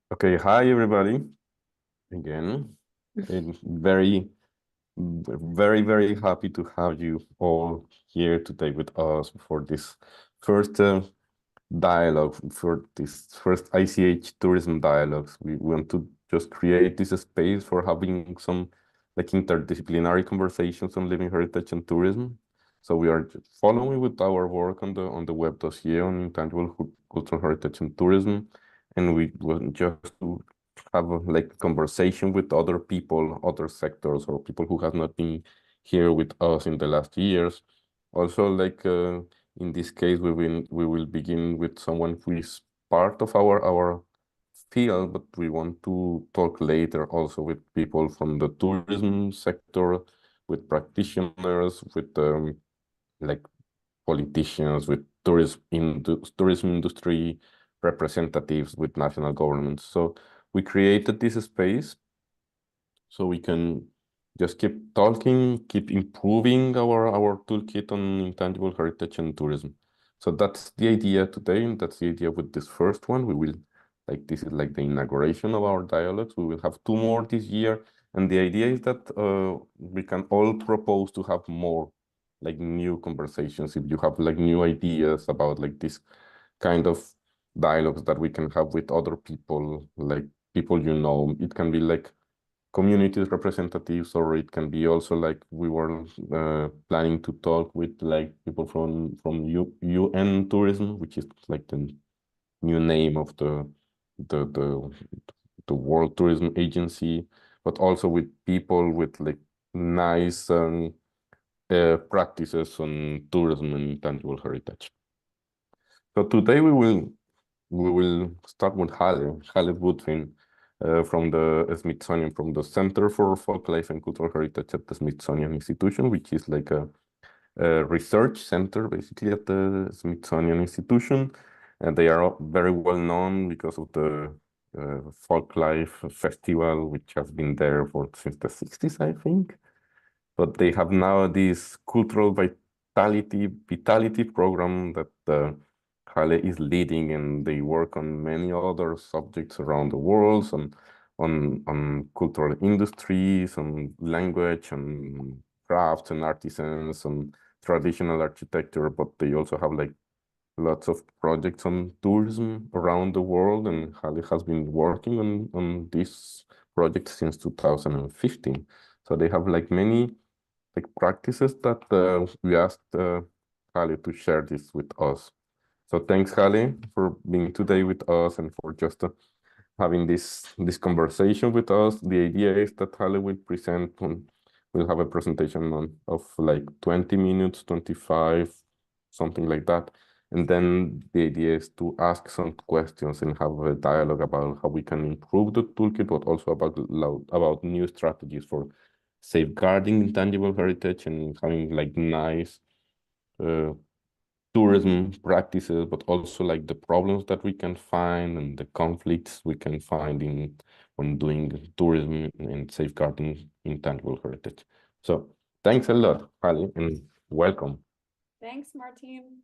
Okay, hi everybody again. And very happy to have you all here today with us for this first dialogue, for this first ICH tourism dialogues. We want to just create this space for having some like interdisciplinary conversations on living heritage and tourism. So we are following with our work on the web dossier on intangible cultural heritage and tourism, and we want just to have a like conversation with other people, other sectors, or people who have not been here with us in the last years. Also, in this case, we will begin with someone who is part of our field, but we want to talk later also with people from the tourism sector, with practitioners, with like politicians, with tourism industry representatives, with national governments. So we created this space so we can just keep talking, keep improving our toolkit on intangible heritage and tourism. So that's the idea today, and that's the idea with this first one. We will, like, this is like the inauguration of our dialogues. We will have two more this year, and the idea is that we can all propose to have more, like, new conversations. If you have like new ideas about like this kind of dialogues that we can have with other people, like people you know, it can be like community representatives, or it can be also like we were planning to talk with like people from UN tourism, which is like the new name of the the, the World Tourism Agency, but also with people with like nice practices on tourism and intangible heritage. So today we will start with Halle Butvin, from the Smithsonian, from the Center for Folklife and Cultural Heritage at the Smithsonian Institution, which is like a research center basically at the Smithsonian Institution. And they are very well known because of the Folklife Festival, which has been there for since the 60s, I think. But they have now this cultural vitality program that Halle is leading, and they work on many other subjects around the world, on cultural industries, on language, and crafts and artisans, and traditional architecture. But they also have like lots of projects on tourism around the world, and Halle has been working on this project since 2015. So they have like many like practices that we asked Halle to share this with us. So thanks, Halle, for being today with us and for just having this conversation with us. The idea is that Halle will will have a presentation of like 20 minutes, 25, something like that. And then the idea is to ask some questions and have a dialogue about how we can improve the toolkit, but also about new strategies for safeguarding intangible heritage and having like nice uh, tourism practices, but also like the problems that we can find and the conflicts we can find in when doing tourism and safeguarding intangible heritage. So thanks a lot, Halle, and welcome. Thanks, Martin.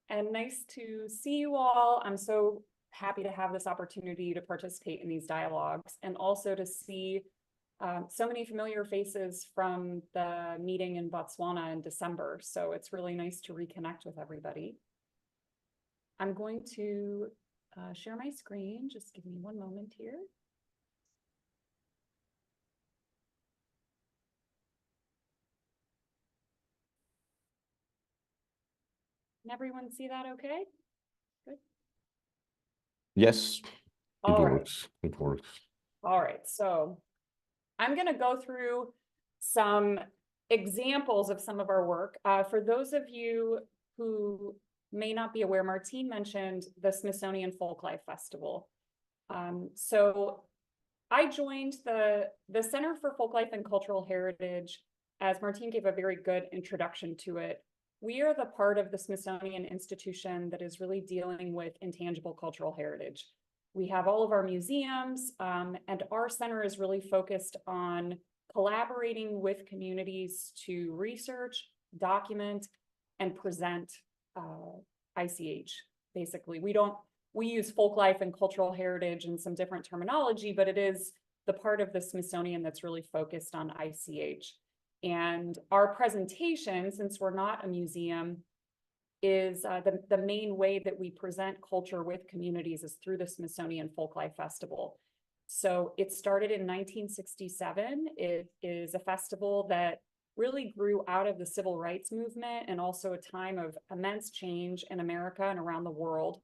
And nice to see you all. I'm so happy to have this opportunity to participate in these dialogues and also to see so many familiar faces from the meeting in Botswana in December. So it's really nice to reconnect with everybody. I'm going to share my screen. Just give me one moment here. Can everyone see that okay? Good. Yes, All right. It works. All right. So I'm going to go through some examples of some of our work. For those of you who may not be aware, Martine mentioned the Smithsonian Folklife Festival. So I joined the Center for Folklife and Cultural Heritage, as Martine gave a very good introduction to it. We are the part of the Smithsonian Institution that is really dealing with intangible cultural heritage. We have all of our museums, and our center is really focused on collaborating with communities to research, document, and present ICH. Basically, we don't we use Folklife and Cultural Heritage and some different terminology, but it is the part of the Smithsonian that's really focused on ICH. And our presentation, since we're not a museum, is the main way that we present culture with communities is through the Smithsonian Folklife Festival. So it started in 1967. It is a festival that really grew out of the civil rights movement and also a time of immense change in America and around the world,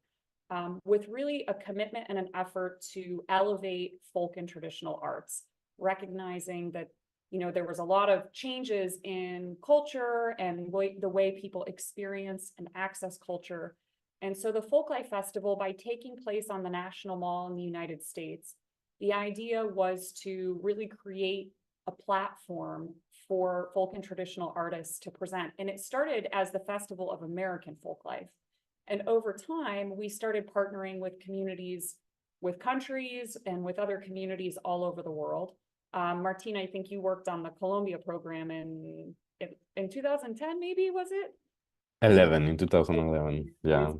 with really a commitment and an effort to elevate folk and traditional arts, recognizing that, you know, there was a lot of changes in culture and the way people experience and access culture. And so the Folklife Festival, by taking place on the National Mall in the United States, the idea was to really create a platform for folk and traditional artists to present. And it started as the Festival of American Folklife. And over time, we started partnering with communities, with countries, and with other communities all over the world. Martina, I think you worked on the Colombia program in 2010, maybe, was it? 11 in 2011. Yeah.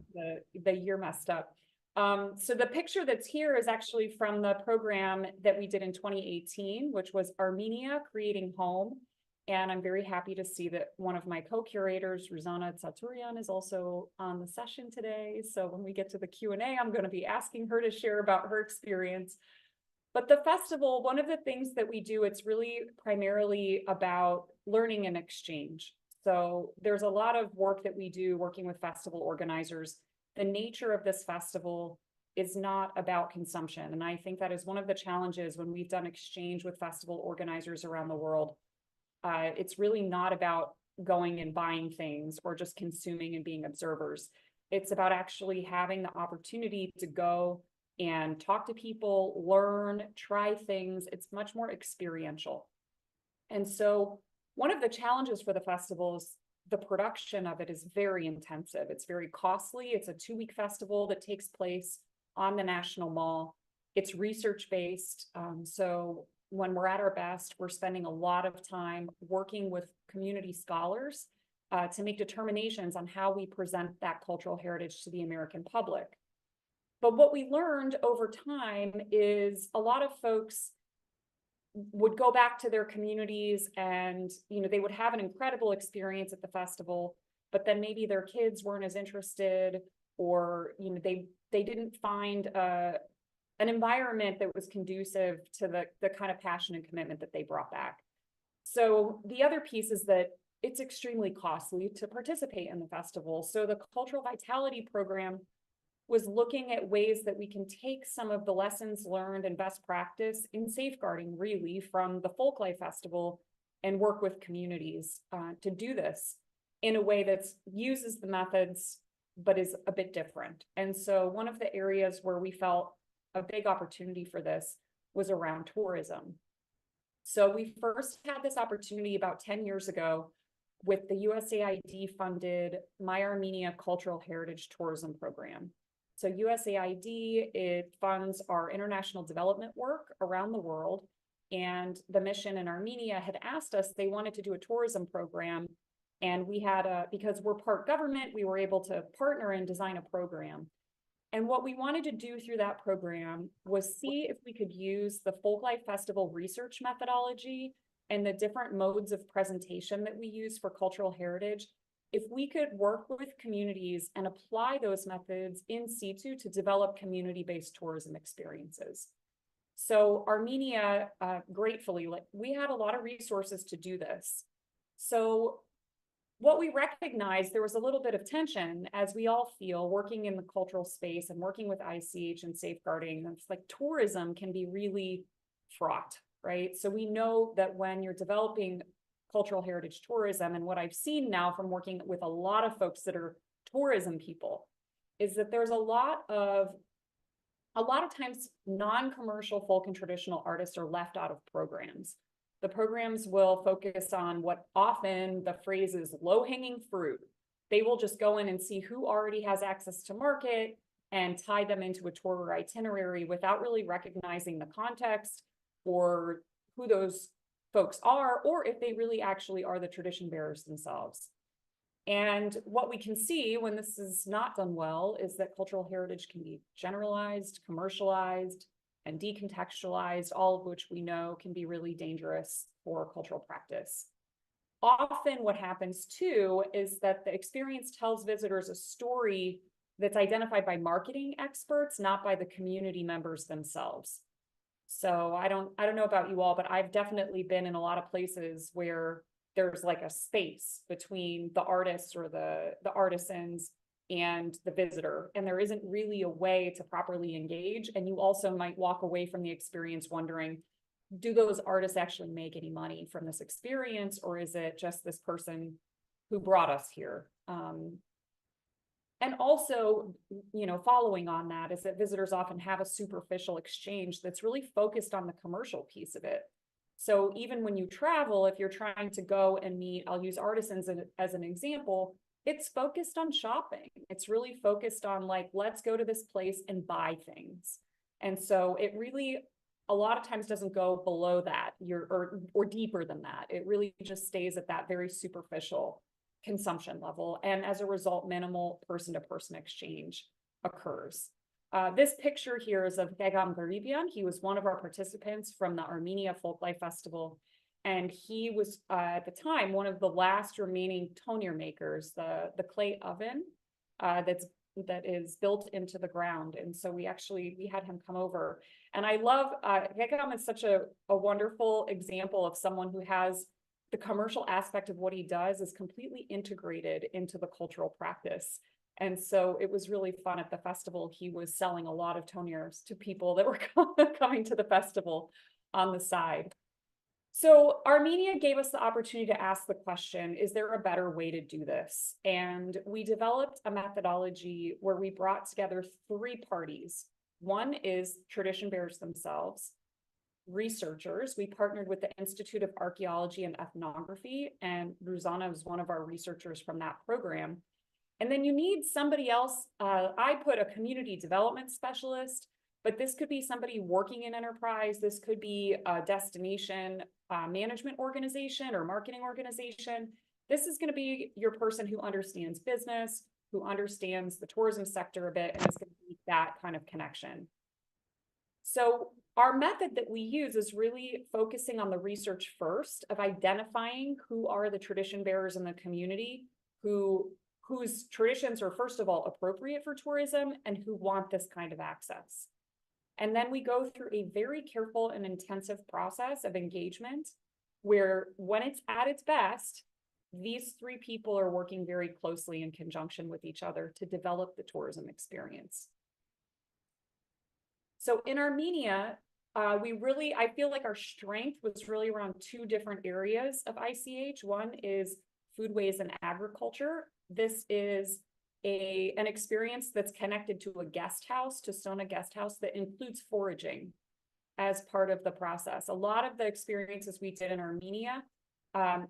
The year messed up. So the picture that's here is actually from the program that we did in 2018, which was Armenia Creating Home. And I'm very happy to see that one of my co-curators, Ruzana Tsaturian, is also on the session today. So when we get to the Q&A, I'm going to be asking her to share about her experience. But the festival, one of the things that we do, it's really primarily about learning and exchange. So there's a lot of work that we do working with festival organizers. The nature of this festival is not about consumption. And I think that is one of the challenges when we've done exchange with festival organizers around the world. It's really not about going and buying things or just consuming and being observers. It's about actually having the opportunity to go and talk to people, learn, try things. It's much more experiential. And so one of the challenges for the festival is the production of it is very intensive. It's very costly. It's a 2-week festival that takes place on the National Mall. It's research-based. So when we're at our best, we're spending a lot of time working with community scholars to make determinations on how we present that cultural heritage to the American public. But what we learned over time is a lot of folks would go back to their communities and, you know, they would have an incredible experience at the festival, but then maybe their kids weren't as interested, or, you know, they didn't find an environment that was conducive to the kind of passion and commitment that they brought back. So the other piece is that it's extremely costly to participate in the festival. So the Cultural Vitality Program was looking at ways that we can take some of the lessons learned and best practice in safeguarding, really, from the Folklife Festival and work with communities to do this in a way that uses the methods, but is a bit different. And so one of the areas where we felt a big opportunity for this was around tourism. So we first had this opportunity about 10 years ago with the USAID funded My Armenia Cultural Heritage Tourism Program. So USAID, it funds our international development work around the world. And the mission in Armenia had asked us, they wanted to do a tourism program. And we had because we're part government, we were able to partner and design a program. And what we wanted to do through that program was see if we could use the Folklife Festival research methodology and the different modes of presentation that we use for cultural heritage, if we could work with communities and apply those methods in situ to develop community-based tourism experiences. So Armenia, gratefully, we had a lot of resources to do this. So what we recognized, there was a little bit of tension, as we all feel, working in the cultural space and working with ICH and safeguarding. It's like tourism can be really fraught, right? So we know that when you're developing cultural heritage tourism, and what I've seen now from working with a lot of folks that are tourism people, is that there's a lot of times non-commercial folk and traditional artists are left out of programs. The programs will focus on what often the phrase is low-hanging fruit. They will just go in and see who already has access to market and tie them into a tour or itinerary without really recognizing the context or who those folks are, or if they really actually are the tradition bearers themselves. And what we can see when this is not done well is that cultural heritage can be generalized, commercialized, and decontextualized, all of which we know can be really dangerous for cultural practice. Often what happens too is that the experience tells visitors a story that's identified by marketing experts, not by the community members themselves. So I don't know about you all, but I've definitely been in a lot of places where there's like a space between the artists or the artisans and the visitor, and there isn't really a way to properly engage. And you also might walk away from the experience wondering, do those artists actually make any money from this experience, or is it just this person who brought us here? And also, following on that is that visitors often have a superficial exchange that's really focused on the commercial piece of it. So even when you travel, if you're trying to go and meet, I'll use artisans as an example, it's focused on shopping. It's really focused on like, let's go to this place and buy things. And so it really, a lot of times doesn't go below that, or deeper than that. It really just stays at that very superficial consumption level. And as a result, minimal person-to-person exchange occurs. This picture here is of Gegam Garibian. He was one of our participants from the Armenia Folklife Festival. And he was, at the time, one of the last remaining tonir makers, the clay oven that is built into the ground. And so we had him come over. And I love, Gegam is such a wonderful example of someone who has the commercial aspect of what he does is completely integrated into the cultural practice. And so it was really fun at the festival. He was selling a lot of toniers to people that were coming to the festival on the side. So Armenia gave us the opportunity to ask the question, is there a better way to do this? And we developed a methodology where we brought together 3 parties. One is tradition bearers themselves, researchers. We partnered with the Institute of Archaeology and Ethnography, and Ruzana was one of our researchers from that program. And then you need somebody else. I put a community development specialist, but this could be somebody working in enterprise. This could be a destination management organization or marketing organization. This is going to be your person who understands business, who understands the tourism sector a bit, and is going to be that kind of connection. So our method that we use is really focusing on the research first of identifying who are the tradition bearers in the community, whose traditions are, first of all, appropriate for tourism and who want this kind of access. And then we go through a very careful and intensive process of engagement where, when it's at its best, these 3 people are working very closely in conjunction with each other to develop the tourism experience. So in Armenia, I feel like our strength was really around 2 different areas of ICH. One is foodways and agriculture. This is an experience that's connected to a guest house, to Stona Guest House, that includes foraging as part of the process. A lot of the experiences we did in Armenia,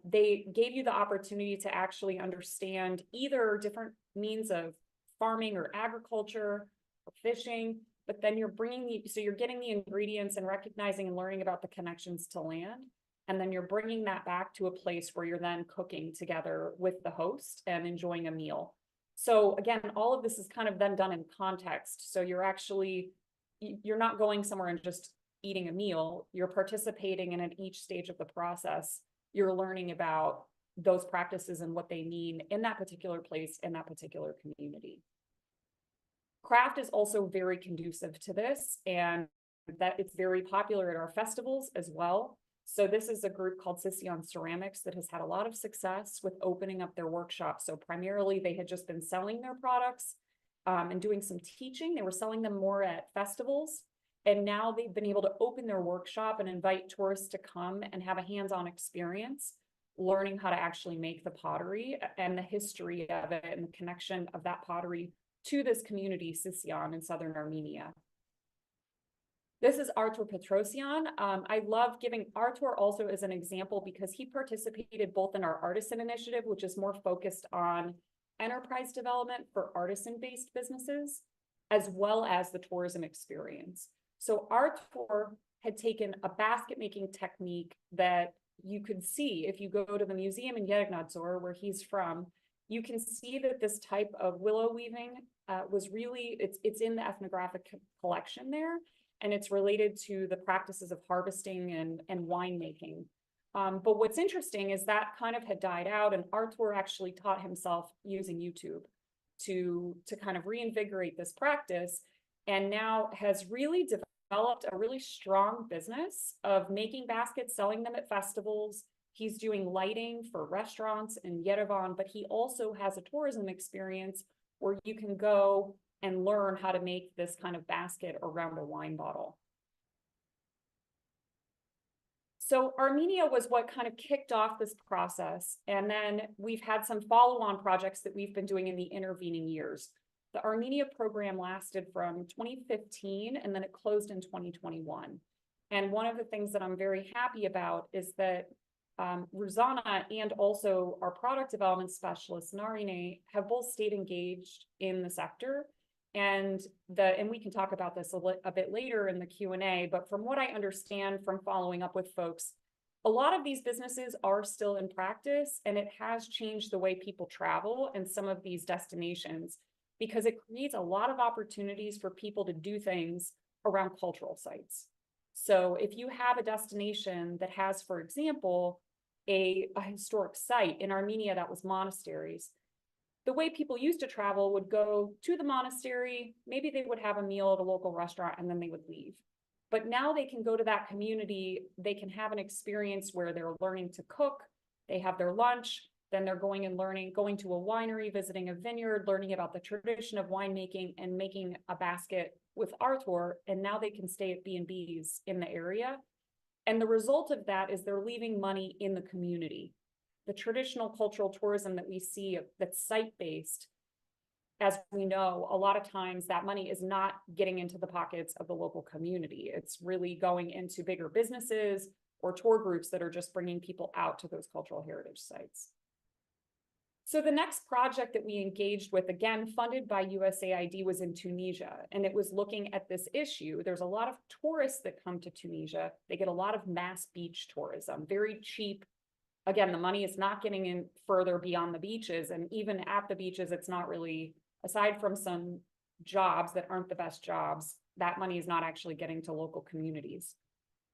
they gave you the opportunity to actually understand either different means of farming or agriculture or fishing, but then you're getting the ingredients and recognizing and learning about the connections to land. And then you're bringing that back to a place where you're then cooking together with the host and enjoying a meal. So again, all of this is kind of then done in context. So you're not going somewhere and just eating a meal. You're participating, and at each stage of the process, you're learning about those practices and what they mean in that particular place, in that particular community. Craft is also very conducive to this, and that it's very popular at our festivals as well. So this is a group called Smithsonian Ceramics that has had a lot of success with opening up their workshops. So primarily they had just been selling their products and doing some teaching. They were selling them more at festivals. And now they've been able to open their workshop and invite tourists to come and have a hands-on experience, learning how to actually make the pottery and the history of it and the connection of that pottery to this community, Sisyan, in southern Armenia. This is Artur Petrosyan. I love giving Artur also as an example because he participated both in our Artisan Initiative, which is more focused on enterprise development for artisan-based businesses, as well as the tourism experience. So Artur had taken a basket-making technique that you could see if you go to the museum in Yeregnadzor, where he's from. you can see that this type of willow weaving was really, it's in the ethnographic collection there, and it's related to the practices of harvesting and winemaking. But what's interesting is that kind of had died out, and Arthur actually taught himself using YouTube to kind of reinvigorate this practice, and now has really developed a really strong business of making baskets, selling them at festivals. He's doing lighting for restaurants in Yerevan, but he also has a tourism experience where you can go and learn how to make this kind of basket around a wine bottle. So Armenia was what kind of kicked off this process. And then we've had some follow-on projects that we've been doing in the intervening years. The Armenia program lasted from 2015, and then it closed in 2021. And one of the things that I'm very happy about is that Ruzana and also our product development specialist, Narine, have both stayed engaged in the sector. And we can talk about this a bit later in the Q&A, but from what I understand from following up with folks, a lot of these businesses are still in practice, and it has changed the way people travel in some of these destinations, because it creates a lot of opportunities for people to do things around cultural sites. So if you have a destination that has, for example, a historic site in Armenia that was monasteries, the way people used to travel would go to the monastery, maybe they would have a meal at a local restaurant, and then they would leave. But now they can go to that community, they can have an experience where they're learning to cook, they have their lunch, then they're going and learning, going to a winery, visiting a vineyard, learning about the tradition of winemaking and making a basket with Arthur, and now they can stay at B&Bs in the area. And the result of that is they're leaving money in the community. The traditional cultural tourism that we see that's site-based, as we know, a lot of times that money is not getting into the pockets of the local community. It's really going into bigger businesses or tour groups that are just bringing people out to those cultural heritage sites. So the next project that we engaged with, again, funded by USAID, was in Tunisia, and it was looking at this issue. There's a lot of tourists that come to Tunisia. They get a lot of mass beach tourism, very cheap. Again, the money is not getting in further beyond the beaches, and even at the beaches, it's not really, aside from some jobs that aren't the best jobs, that money is not actually getting to local communities.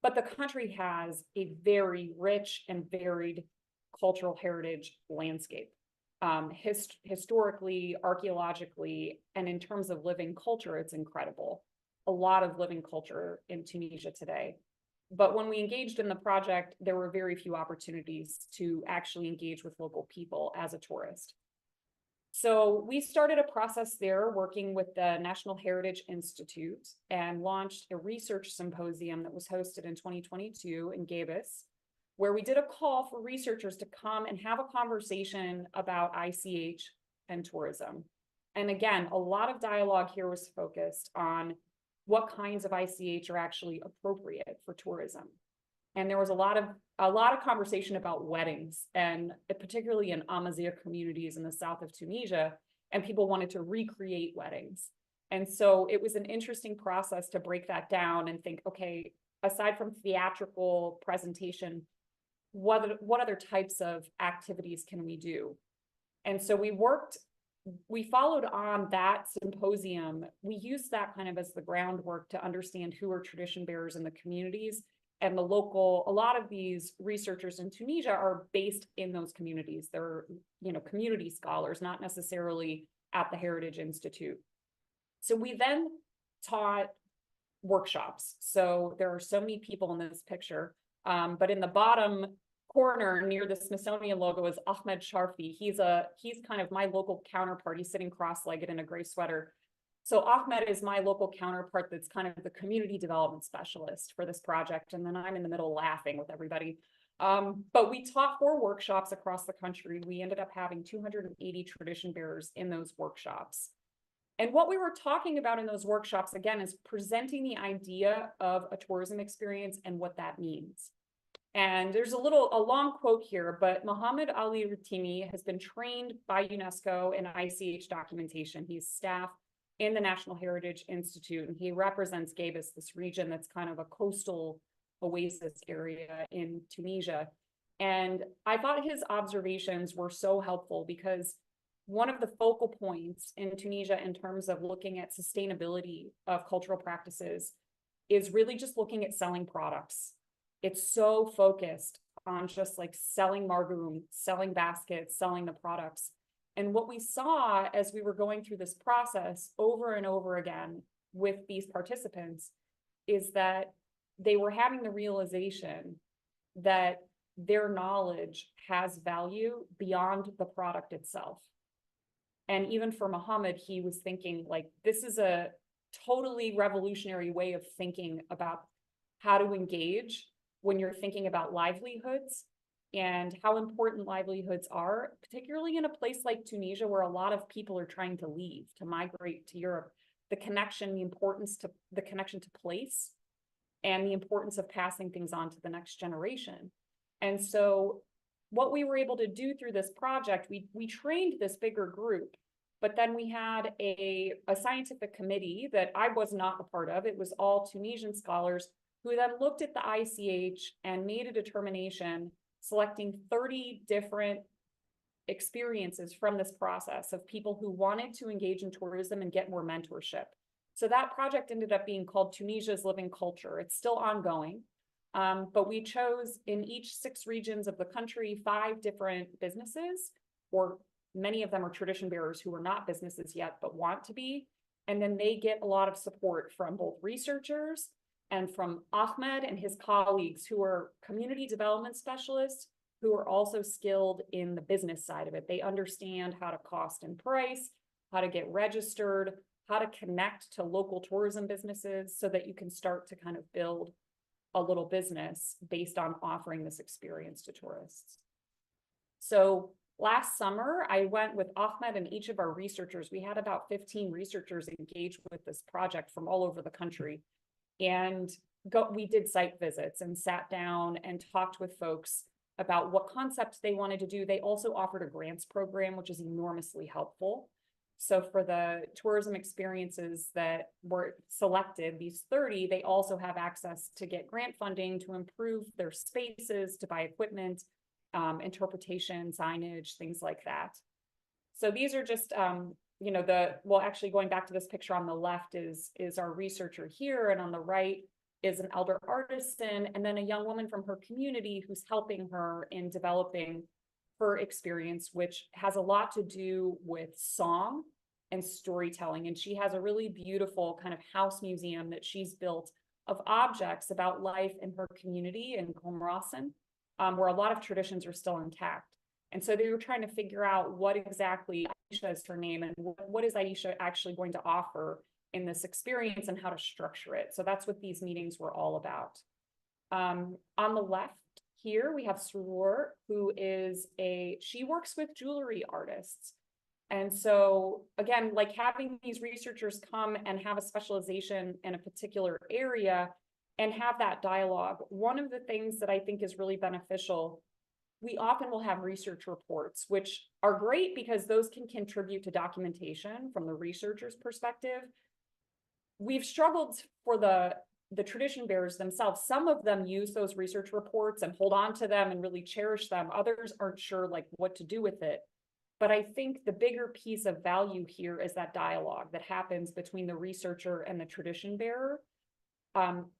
But the country has a very rich and varied cultural heritage landscape. Historically, archaeologically, and in terms of living culture, it's incredible. A lot of living culture in Tunisia today. But when we engaged in the project, there were very few opportunities to actually engage with local people as a tourist. So we started a process there working with the National Heritage Institute and launched a research symposium that was hosted in 2022 in Gabis, where we did a call for researchers to come and have a conversation about ICH and tourism. And again, a lot of dialogue here was focused on what kinds of ICH are actually appropriate for tourism. And there was a lot of conversation about weddings, and particularly in Amazigh communities in the south of Tunisia, and people wanted to recreate weddings. And so it was an interesting process to break that down and think, okay, aside from theatrical presentation, what other types of activities can we do? And so we followed on that symposium. We used that kind of as the groundwork to understand who are tradition bearers in the communities, and a lot of these researchers in Tunisia are based in those communities. They're, community scholars, not necessarily at the Heritage Institute. So we then taught workshops. So there are so many people in this picture. But in the bottom corner near the Smithsonian logo is Ahmed Sharfi. He's kind of my local counterpart. He's sitting cross-legged in a gray sweater. So Ahmed is my local counterpart that's kind of the community development specialist for this project. And then I'm in the middle laughing with everybody. But we taught 4 workshops across the country. We ended up having 280 tradition bearers in those workshops. And what we were talking about in those workshops, again, is presenting the idea of a tourism experience and what that means. And there's a long quote here, but Mohammed Ali Rutimi has been trained by UNESCO in ICH documentation. He's staff in the National Heritage Institute, and he represents Gabis, this region that's kind of a coastal oasis area in Tunisia. And I thought his observations were so helpful because one of the focal points in Tunisia in terms of looking at sustainability of cultural practices is really just looking at selling products. It's so focused on just like selling margoum, selling baskets, selling the products. And what we saw as we were going through this process over and over again with these participants is that they were having the realization that their knowledge has value beyond the product itself. And even for Muhammad, he was thinking like, this is a totally revolutionary way of thinking about how to engage when you're thinking about livelihoods and how important livelihoods are, particularly in a place like Tunisia, where a lot of people are trying to leave, to migrate to Europe. The connection, the connection to place, and the importance of passing things on to the next generation. And so what we were able to do through this project, we trained this bigger group, but then we had a scientific committee that I was not a part of. It was all Tunisian scholars who then looked at the ICH and made a determination, selecting 30 different experiences from this process of people who wanted to engage in tourism and get more mentorship. So that project ended up being called Tunisia's Living Culture. It's still ongoing. But we chose in each 6 regions of the country 5 different businesses, or many of them are tradition bearers who are not businesses yet, but want to be. And then they get a lot of support from both researchers and from Ahmed and his colleagues who are community development specialists who are also skilled in the business side of it. They understand how to cost and price, how to get registered, how to connect to local tourism businesses so that you can start to kind of build a little business based on offering this experience to tourists. So last summer, I went with Ahmed and each of our researchers. We had about 15 researchers engaged with this project from all over the country. And we did site visits and sat down and talked with folks about what concepts they wanted to do. They also offered a grants program, which is enormously helpful. So for the tourism experiences that were selected, these 30, they also have access to get grant funding to improve their spaces, to buy equipment, interpretation, signage, things like that. So these are just, actually going back to this picture on the left is our researcher here, and on the right is an elder artisan, and then a young woman from her community who's helping her in developing her experience, which has a lot to do with song and storytelling. And she has a really beautiful kind of house museum that she's built of objects about life in her community in Komrasen, where a lot of traditions are still intact. And so they were trying to figure out what exactly, Aisha is her name, and what is Aisha actually going to offer in this experience and how to structure it. So that's what these meetings were all about. On the left here, we have Surur, who is she works with jewelry artists. And so again, like having these researchers come and have a specialization in a particular area and have that dialogue. One of the things that I think is really beneficial, we often will have research reports, which are great because those can contribute to documentation from the researcher's perspective. We've struggled for the tradition bearers themselves. Some of them use those research reports and hold on to them and really cherish them. Others aren't sure like what to do with it. But I think the bigger piece of value here is that dialogue that happens between the researcher and the tradition bearer.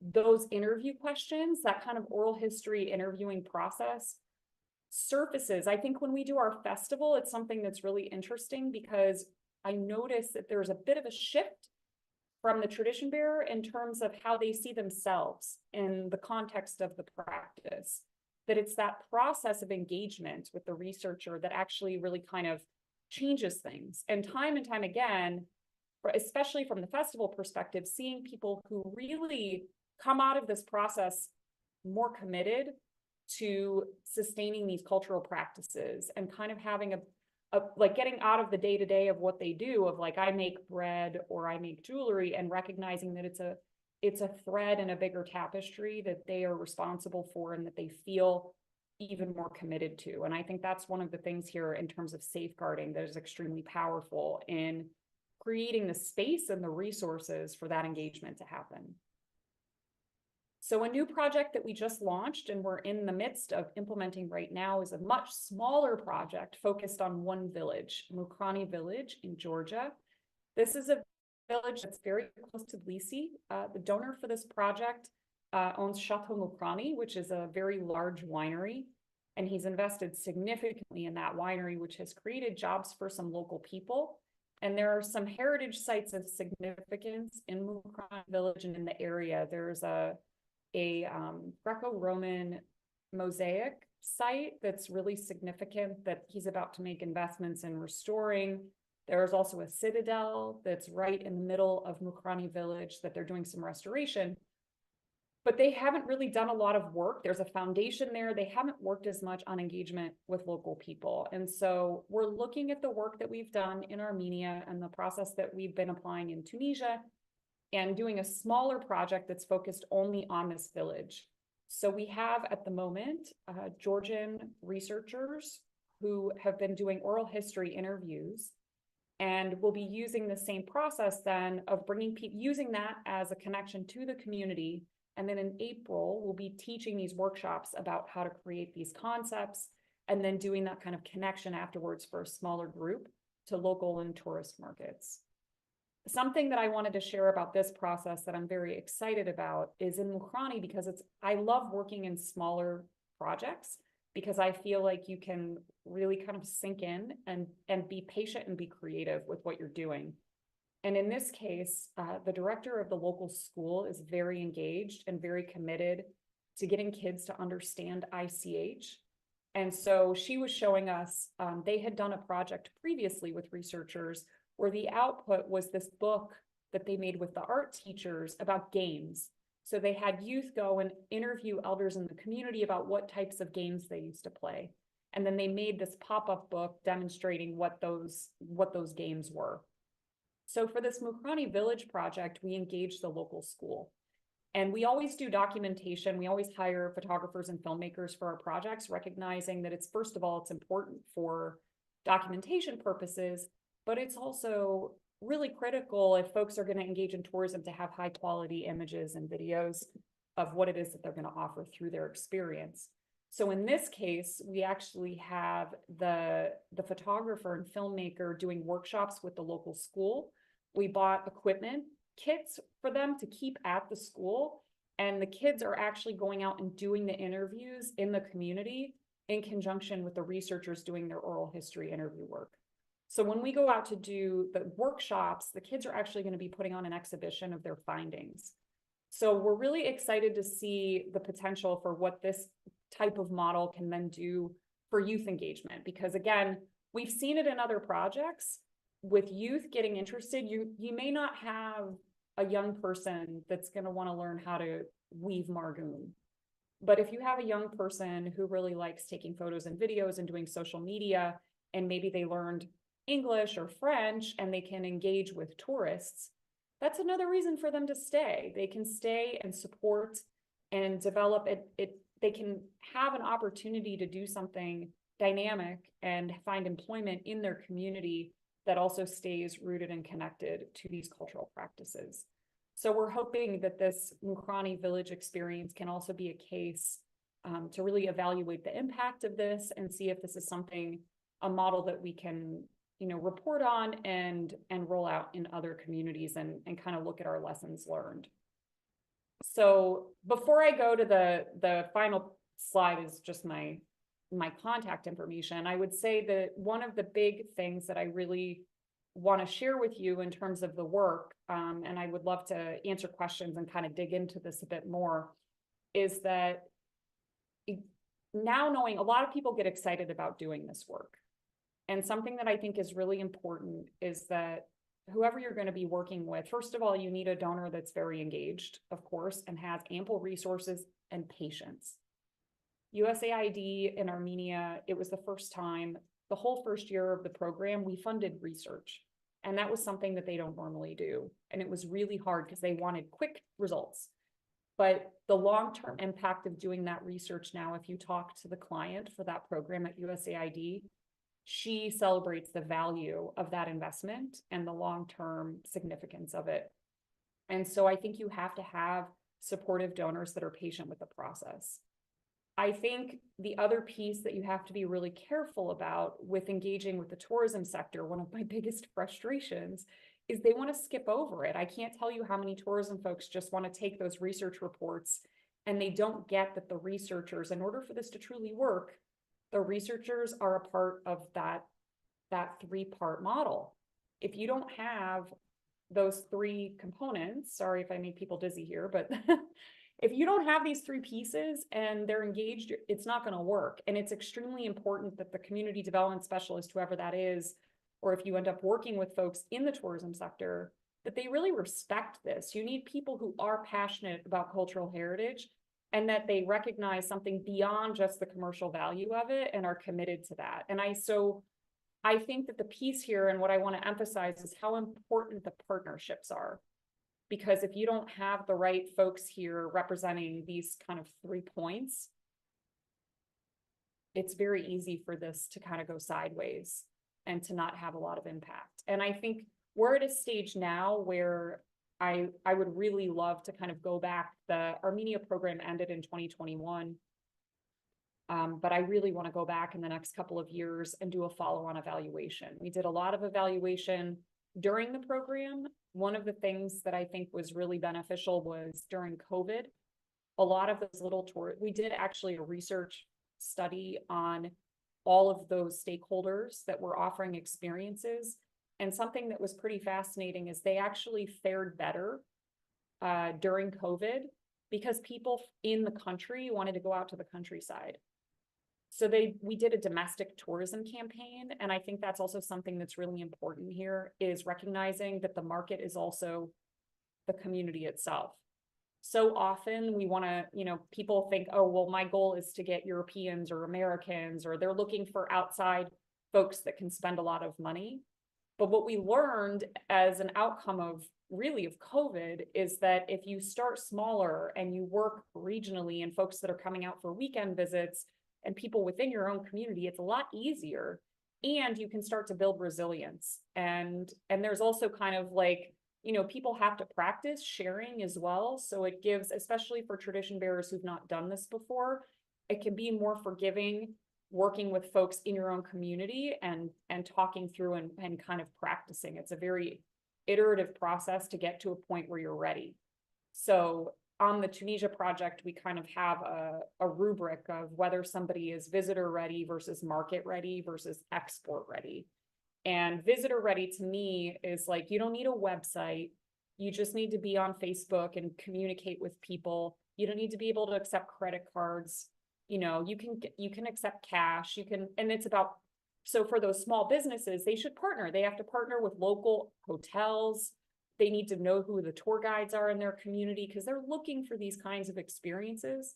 Those interview questions, that kind of oral history interviewing process surfaces. I think when we do our festival, it's something that's really interesting because I notice that there's a bit of a shift from the tradition bearer in terms of how they see themselves in the context of the practice, that it's that process of engagement with the researcher that actually really kind of changes things. And time again, especially from the festival perspective, seeing people who really come out of this process more committed to sustaining these cultural practices and kind of having like getting out of the day-to-day of what they do, of like, I make bread or I make jewelry, and recognizing that it's a thread in a bigger tapestry that they are responsible for and that they feel even more committed to. And I think that's one of the things here in terms of safeguarding that is extremely powerful in creating the space and the resources for that engagement to happen. So a new project that we just launched and we're in the midst of implementing right now is a much smaller project focused on one village, Mukrani Village in Georgia. This is a village that's very close to Tbilisi. The donor for this project owns Chateau Mukrani, which is a very large winery, and he's invested significantly in that winery, which has created jobs for some local people. And there are some heritage sites of significance in Mukrani Village and in the area. There's a Greco-Roman mosaic site that's really significant that he's about to make investments in restoring. There's also a citadel that's right in the middle of Mukrani Village that they're doing some restoration, but they haven't really done a lot of work. There's a foundation there. They haven't worked as much on engagement with local people. And so we're looking at the work that we've done in Armenia and the process that we've been applying in Tunisia and doing a smaller project that's focused only on this village. So we have at the moment Georgian researchers who have been doing oral history interviews, and we'll be using the same process then of bringing people, using that as a connection to the community. And then in April, we'll be teaching these workshops about how to create these concepts and then doing that kind of connection afterwards for a smaller group to local and tourist markets. Something that I wanted to share about this process that I'm very excited about is in Mukrani, because I love working in smaller projects because I feel like you can really kind of sink in and be patient and be creative with what you're doing. And in this case, the director of the local school is very engaged and very committed to getting kids to understand ICH. And so she was showing us, they had done a project previously with researchers where the output was this book that they made with the art teachers about games. So they had youth go and interview elders in the community about what types of games they used to play. And then they made this pop-up book demonstrating what those games were. So for this Mukrani Village project, we engaged the local school. And we always do documentation. We always hire photographers and filmmakers for our projects, recognizing that it's, first of all, it's important for documentation purposes, but it's also really critical if folks are going to engage in tourism to have high quality images and videos of what it is that they're going to offer through their experience. So in this case, we actually have the photographer and filmmaker doing workshops with the local school. We bought equipment kits for them to keep at the school, and the kids are actually going out and doing the interviews in the community in conjunction with the researchers doing their oral history interview work. So when we go out to do the workshops, the kids are actually going to be putting on an exhibition of their findings. So we're really excited to see the potential for what this type of model can then do for youth engagement, because again, we've seen it in other projects with youth getting interested. You may not have a young person that's going to want to learn how to weave margoon, but if you have a young person who really likes taking photos and videos and doing social media, and maybe they learned English or French and they can engage with tourists, that's another reason for them to stay. They can stay and support and develop it. They can have an opportunity to do something dynamic and find employment in their community that also stays rooted and connected to these cultural practices. So we're hoping that this Mukrani Village experience can also be a case to really evaluate the impact of this and see if this is something, a model that we can, report on and roll out in other communities and kind of look at our lessons learned. So before I go to the final slide is just my contact information, I would say that one of the big things that I really want to share with you in terms of the work, and I would love to answer questions and kind of dig into this a bit more, is that now knowing a lot of people get excited about doing this work. And something that I think is really important is that whoever you're going to be working with, first of all, you need a donor that's very engaged, of course, and has ample resources and patience. USAID in Armenia, it was the first time, the whole first year of the program, we funded research. And that was something that they don't normally do. And it was really hard because they wanted quick results. But the long-term impact of doing that research now, if you talk to the client for that program at USAID, she celebrates the value of that investment and the long-term significance of it. And so I think you have to have supportive donors that are patient with the process. I think the other piece that you have to be really careful about with engaging with the tourism sector, one of my biggest frustrations, is they want to skip over it. I can't tell you how many tourism folks just want to take those research reports and they don't get that the researchers, in order for this to truly work, the researchers are a part of that three-part model. If you don't have those three components, sorry if I make people dizzy here, but if you don't have these three pieces and they're engaged, it's not going to work. And it's extremely important that the community development specialist, whoever that is, or if you end up working with folks in the tourism sector, that they really respect this. You need people who are passionate about cultural heritage and that they recognize something beyond just the commercial value of it and are committed to that. And I think that the piece here and what I want to emphasize is how important the partnerships are. Because if you don't have the right folks here representing these kind of 3 points, it's very easy for this to kind of go sideways and to not have a lot of impact. And I think we're at a stage now where I would really love to kind of go back. The Armenia program ended in 2021. But I really want to go back in the next couple of years and do a follow-on evaluation. We did a lot of evaluation during the program. One of the things that I think was really beneficial was during COVID, a lot of those little tours, we did actually a research study on all of those stakeholders that were offering experiences. And something that was pretty fascinating is they actually fared better during COVID because people in the country wanted to go out to the countryside. So we did a domestic tourism campaign. And I think that's also something that's really important here, is recognizing that the market is also the community itself. So often we want to, people think, oh, well, my goal is to get Europeans or Americans, or they're looking for outside folks that can spend a lot of money. But what we learned as an outcome of COVID is that if you start smaller and you work regionally and folks that are coming out for weekend visits and people within your own community, it's a lot easier, and you can start to build resilience. And there's also kind of like, people have to practice sharing as well. So it gives, especially for tradition bearers who've not done this before, it can be more forgiving working with folks in your own community and talking through and kind of practicing. It's a very iterative process to get to a point where you're ready. So on the Tunisia project, we kind of have a rubric of whether somebody is visitor ready versus market ready versus export ready. And visitor ready to me is like, you don't need a website. You just need to be on Facebook and communicate with people. You don't need to be able to accept credit cards. You can accept cash. And it's about, so for those small businesses, they should partner. They have to partner with local hotels. They need to know who the tour guides are in their community because they're looking for these kinds of experiences.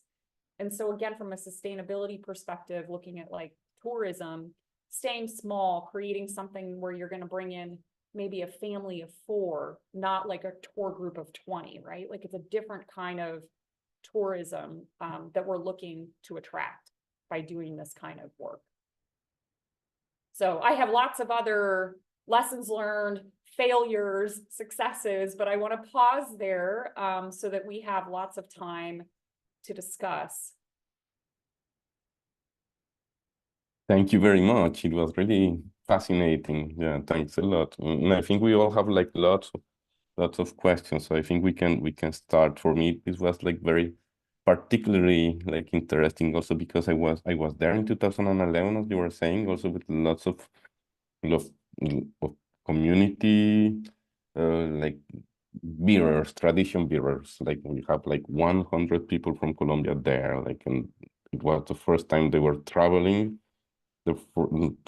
And so again, from a sustainability perspective, looking at like tourism, staying small, creating something where you're going to bring in maybe a family of 4, not like a tour group of 20, right? Like it's a different kind of tourism that we're looking to attract by doing this kind of work. So I have lots of other lessons learned, failures, successes, but I want to pause there so that we have lots of time to discuss. Thank you very much. It was really fascinating. Yeah, thanks a lot. And I think we all have like lots of questions. So I think we can start. For me, this was like very particularly like interesting also because I was there in 2011, as you were saying, also with lots of community like bearers, tradition bearers. Like we have like 100 people from Colombia there, like, and it was the first time they were traveling.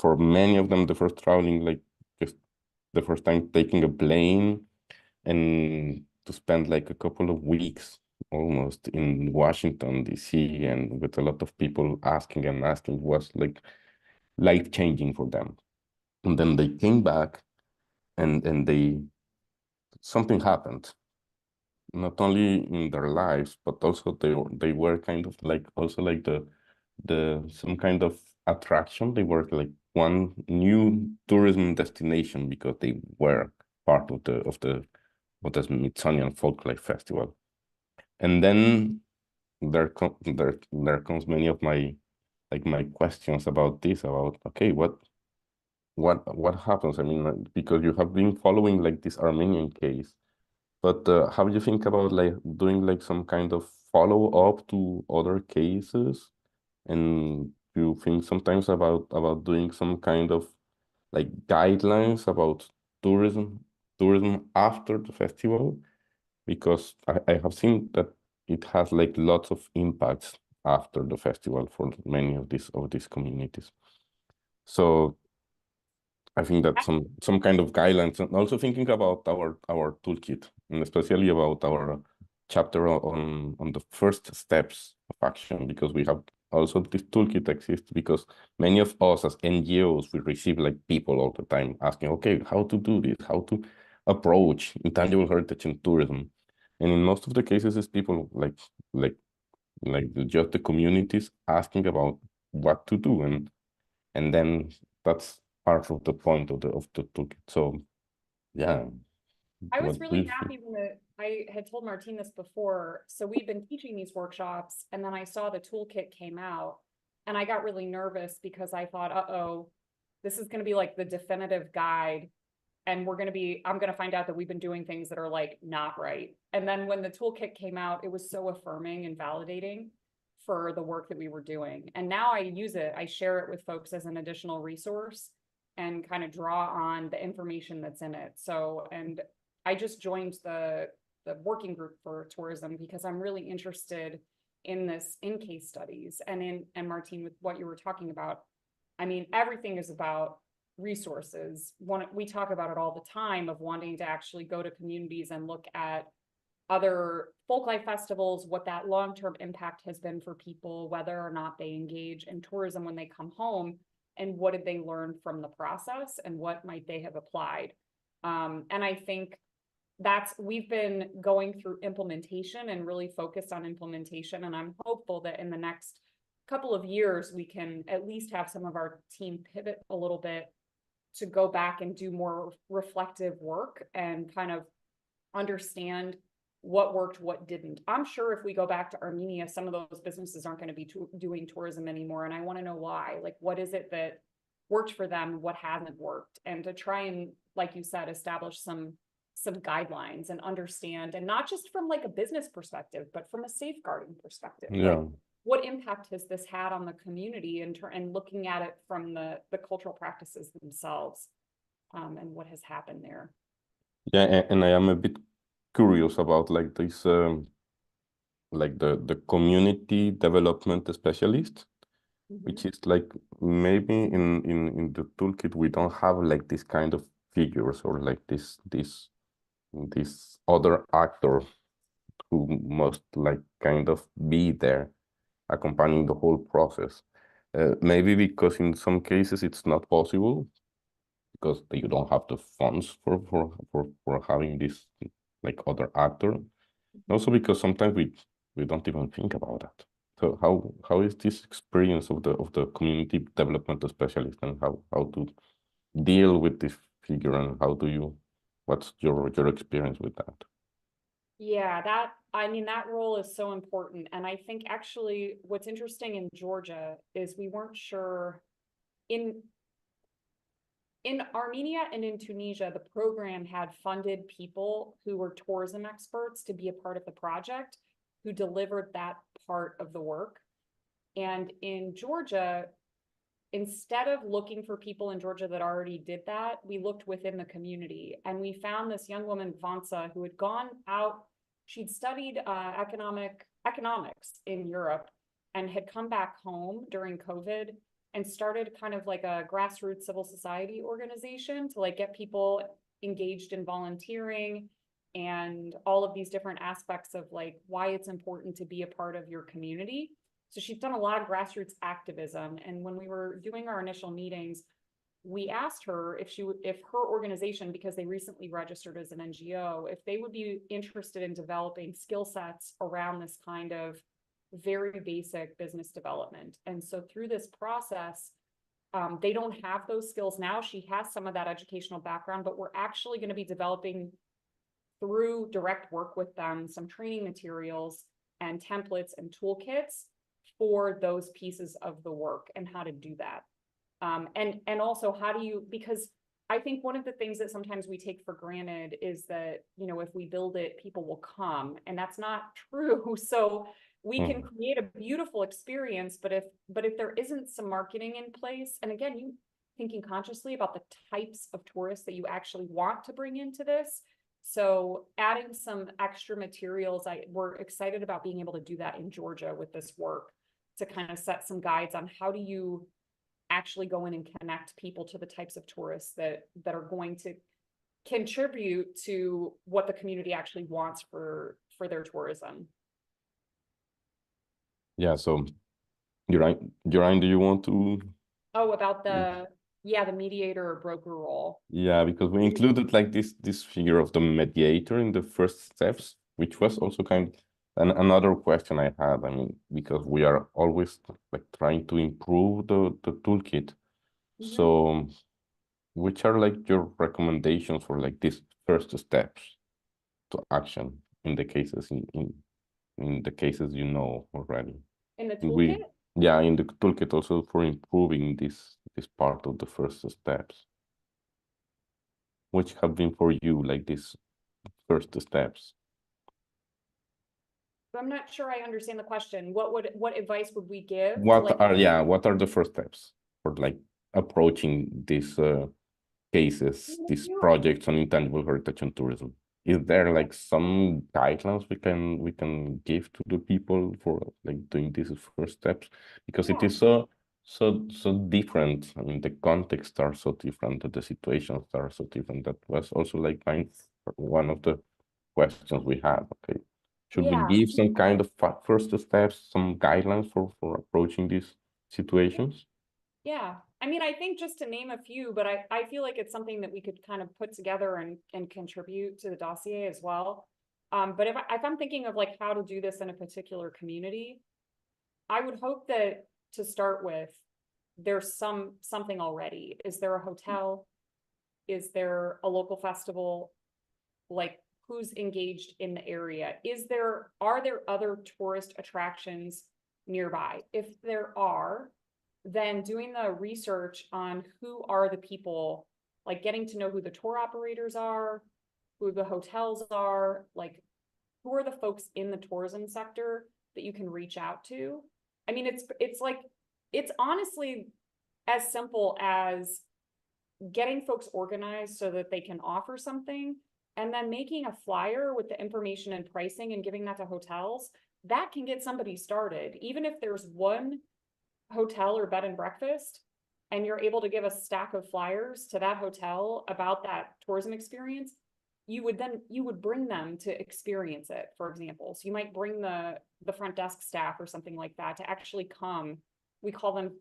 For many of them, the first traveling, like just the first time taking a plane and to spend like a couple of weeks almost in Washington, D.C., and with a lot of people asking was like life-changing for them. And then they came back and something happened, not only in their lives, but also they were kind of like also like some kind of attraction. They were like one new tourism destination because they were part of the Smithsonian Folklife Festival. And then there comes many of my questions about this, about, okay, what happens? I mean, because you have been following like this Armenian case, but how do you think about like doing like some kind of follow up to other cases? And you think sometimes about doing some kind of like guidelines about tourism after the festival? Because I have seen that it has like lots of impacts after the festival for many of these communities. So I think that some kind of guidelines, and also thinking about our toolkit, and especially about our chapter on the first steps of action, because we have also this toolkit exists because many of us as NGOs, we receive like people all the time asking, okay, how to do this, how to approach intangible heritage and tourism. And in most of the cases, it's people like just the communities asking about what to do, and then that's part of the point of the toolkit. So yeah, I was what do really you think? happy when I had told Martine this before. So we've been teaching these workshops, and then I saw the toolkit came out, and I got really nervous because I thought, uh-oh, this is going to be like the definitive guide. And I'm going to find out that we've been doing things that are like not right. And then when the toolkit came out, it was so affirming and validating for the work that we were doing. And now I use it, I share it with folks as an additional resource and kind of draw on the information that's in it. So, and I just joined the working group for tourism because I'm really interested in this, in case studies, and Martine, with what you were talking about. I mean, everything is about resources. We talk about it all the time of wanting to actually go to communities and look at other folklife festivals, what that long-term impact has been for people, whether or not they engage in tourism when they come home, and what did they learn from the process, and what might they have applied. And I think we've been going through implementation and really focused on implementation. And I'm hopeful that in the next couple of years, we can at least have some of our team pivot a little bit to go back and do more reflective work and kind of understand what worked, what didn't. I'm sure if we go back to Armenia, some of those businesses aren't going to be doing tourism anymore. And I want to know why. Like, what is it that worked for them? What hasn't worked? And to try and, like you said, establish some guidelines and understand, and not just from like a business perspective, but from a safeguarding perspective. Like, Yeah, what impact has this had on the community, and looking at it from the cultural practices themselves, and what has happened there. yeah, and I am a bit curious about like this, like the community development specialist, which is like maybe in the toolkit we don't have like this kind of figures, or like this other actor who must like kind of be there accompanying the whole process. Maybe because in some cases it's not possible because you don't have the funds for having this like other actor. Also because sometimes we don't even think about that. So how is this experience of the community development specialist, and how to deal with this figure, and what's your experience with that? Yeah, I mean, that role is so important. And I think actually what's interesting in Georgia is we weren't sure in Armenia and in Tunisia, the program had funded people who were tourism experts to be a part of the project, who delivered that part of the work. And in Georgia, instead of looking for people in Georgia that already did that, we looked within the community, and we found this young woman, Vansa, who had gone out. She'd studied economics in Europe and had come back home during COVID and started kind of like a grassroots civil society organization to like get people engaged in volunteering and all of these different aspects of like why it's important to be a part of your community. So she's done a lot of grassroots activism. And when we were doing our initial meetings, we asked her if her organization, because they recently registered as an NGO, if they would be interested in developing skill sets around this kind of very basic business development. And so through this process, they don't have those skills now. She has some of that educational background, but we're actually going to be developing through direct work with them some training materials and templates and toolkits for those pieces of the work and how to do that. And also how do you, because I think one of the things that sometimes we take for granted is that, you know, if we build it, people will come, and that's not true. So we can create a beautiful experience, but if there isn't some marketing in place, and again, you thinking consciously about the types of tourists that you actually want to bring into this. So adding some extra materials, we're excited about being able to do that in Georgia with this work, to kind of set some guides on how do you actually go in and connect people to the types of tourists that are going to contribute to what the community actually wants for their tourism. Yeah, so Urian, do you want to? Oh, about the mediator or broker role. Yeah, because we included like this figure of the mediator in the first steps, which was also kind of another question I had. I mean, because we are always like trying to improve the toolkit. So which are like your recommendations for like these first steps to action in the cases in the cases you know already? In the toolkit? Yeah, in the toolkit also for improving this part of the first steps. Which have been for you like these first steps? I'm not sure I understand the question. What advice would we give? What are the first steps for like approaching these cases, these projects on intangible heritage and tourism? Is there like some guidelines we can give to the people for like doing these first steps? Because it is so different. I mean, the contexts are so different, the situations are so different. That was also like one of the questions we had. Okay, should we give some kind of first steps, some guidelines for approaching these situations? Yeah, I mean, I think just to name a few, but I feel like it's something that we could kind of put together and contribute to the dossier as well. But if I'm thinking of like how to do this in a particular community, I would hope that to start with, there's something already. Is there a hotel? Is there a local festival? Like, who's engaged in the area? Are there other tourist attractions nearby? If there are, then doing the research on who are the people, like getting to know who the tour operators are, who the hotels are, like who are the folks in the tourism sector that you can reach out to. I mean, it's honestly as simple as getting folks organized so that they can offer something, and then making a flyer with the information and pricing and giving that to hotels. That can get somebody started. Even if there's one hotel or bed and breakfast, and you're able to give a stack of flyers to that hotel about that tourism experience, you would bring them to experience it, for example. So you might bring the front desk staff or something like that to actually come. We call them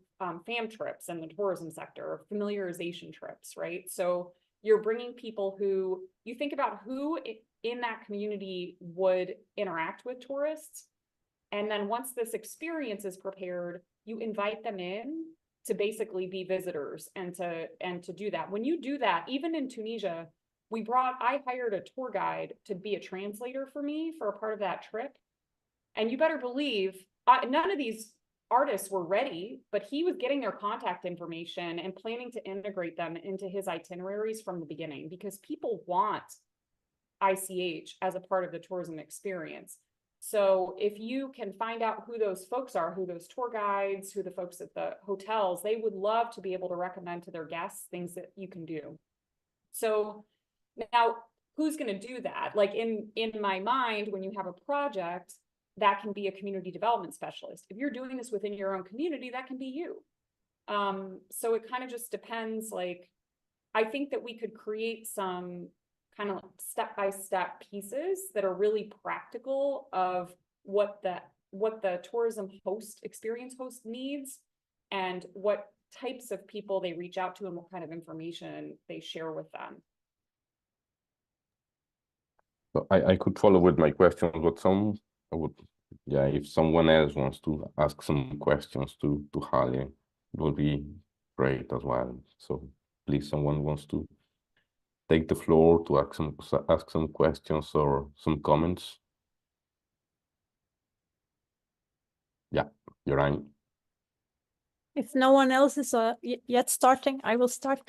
fam trips in the tourism sector, familiarization trips, right? So you're bringing people who, you think about who in that community would interact with tourists. And then once this experience is prepared, you invite them in to basically be visitors and to do that. When you do that, even in Tunisia, I hired a tour guide to be a translator for me for a part of that trip. And you better believe, none of these artists were ready, but he was getting their contact information and planning to integrate them into his itineraries from the beginning, because people want ICH as a part of the tourism experience. So if you can find out who those folks are, who those tour guides, who the folks at the hotels, they would love to be able to recommend to their guests things that you can do. So now, who's going to do that? Like in my mind, when you have a project, that can be a community development specialist. If you're doing this within your own community, that can be you. So it kind of just depends. Like, I think that we could create some kind of step-by-step pieces that are really practical of what the tourism experience host needs, and what types of people they reach out to and what kind of information they share with them. So I could follow with my questions, but if someone else wants to ask some questions to Halle, it would be great as well. So please, someone wants to take the floor to ask some questions or some comments. You're right. If no one else is yet starting, I will start.